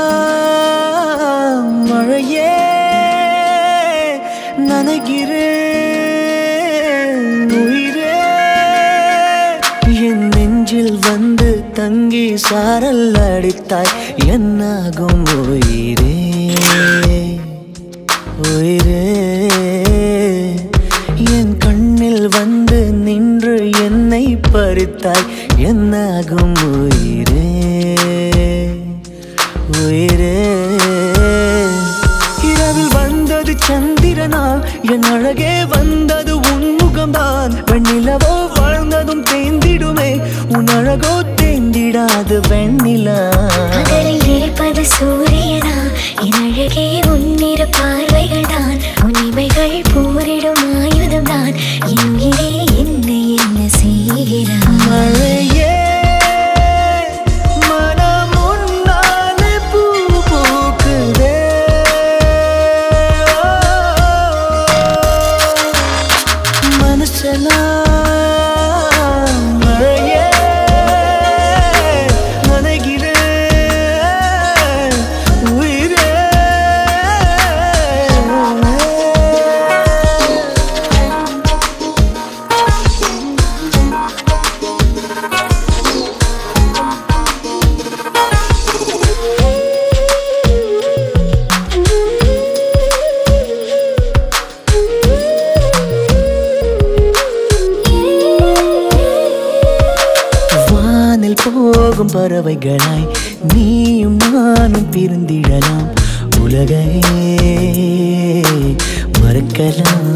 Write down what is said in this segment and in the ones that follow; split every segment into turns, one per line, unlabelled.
மனசெல்லாம் மழையே நனைகிறேன் உயிரே என் நெஞ்சில் வந்து தங்கி சாரல் அடித்தாய் என்னாகும் உயிரே உயிரே என் கண்ணில் வந்து நின்று என்னை பறித்தாய் என்னாகும் உயிரே உயிரே இரவில் வந்தது சந்திரனா என் அழகே வந்தது உன்முகம்தான் வெண்ணிலவோ வாழ்ந்ததும் தேந்திடுமே உன் அழகோ தேந்திடாது வெண்ணிலா
பகலில் இருப்பது சூரியனா என் அழகே உன்னிரு பார்வைகள் தான் உன்னிமைகள் போரிடும் ஆயுதம் தான் என் உயிரே என்னை என்ன செய்கிறான்
மழையே மனம் உன்னாலே பூ பூக்குதே மனசெல்லாம் மழையே நனைகிறேன் உயிரே வானில் போகும் பறவைகளாய் நீயும் நானும் பிரிந்திடலாம் உலகையே மறக்கலாம்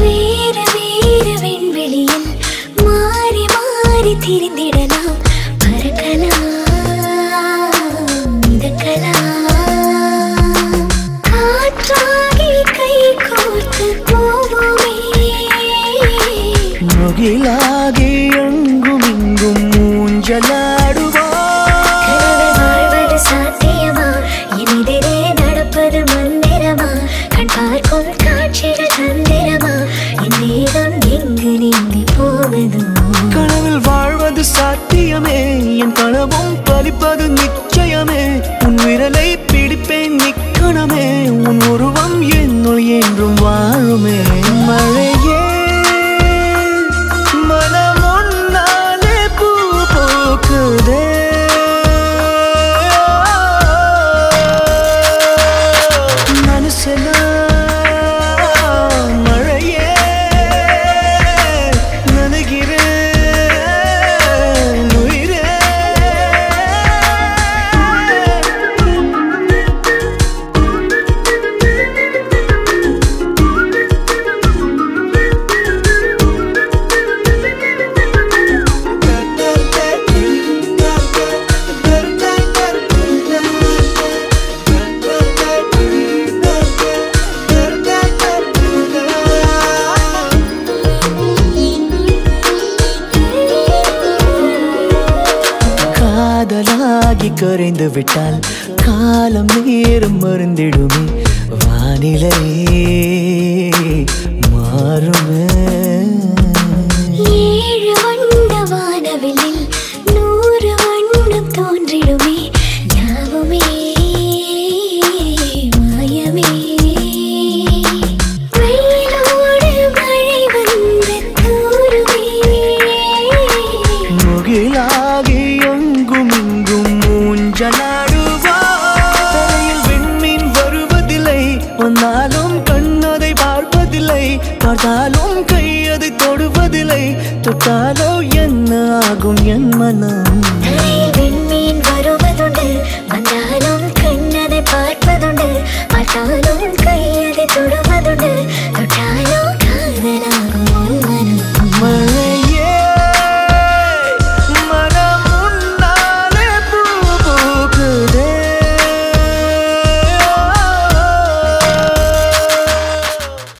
வேறு வேறு விண்வெளியில் மாறி மாறி திரிந்திடலாம் பறக்கலாம் மிதக்கலாம் காற்றாகி கை கோர்த்து போவோமே
முகிலாகி எங்கும் இங்கும் ஊஞ்சலாடுவோம்
வாழ்வது சாத்தியமா எதிரே நடப்பது மந்திரமா கண் பார்க்கும் காட்சிகள் தந்திரமா என் நேரம் எங்கு நீங்கி போவதோ
கனவில் வாழ்வது சாத்தியமே என் கனவும் பலிப்பது நிச்சயமே உன் விரலை பிடிப்பேன் நிக்கணமே உன் உருவம் என்னுள் என்றும் வாழுமே மழையே மனம் உன்னாலே பூ பூக்குதே மனசெல்லாம் மழையே நனைகிறேன் உயிரே காதலாகி கரைந்து விட்டால் காலம் நேரம் மருந்திடுமே வானிலை மாறுமே
ஏழு வண்ண வானவில்லில் 100 வண்ணம் தோன்றிடுமே யாவுமே மாயமே வெயிலோடு மழை வந்து தூருமே
முகிலாகி எங்கும் இங்கும் ஊஞ்சலாடுவோம் தலையில் விண்மீன் வருவதில்லை வந்தாலும் கண்ணதை பார்ப்பதில்லை பார்த்தாலும் கையதை தொடுவதில்லை தொட்டாலோ என்ன ஆகும் என் மனம்
தலையில் விண்மீன் வருவதுண்டு வந்தாலும் கண்ணதை பார்ப்பதுண்டு பார்த்தாலும் கையதை தொடுவதுண்டு தொட்டாலும்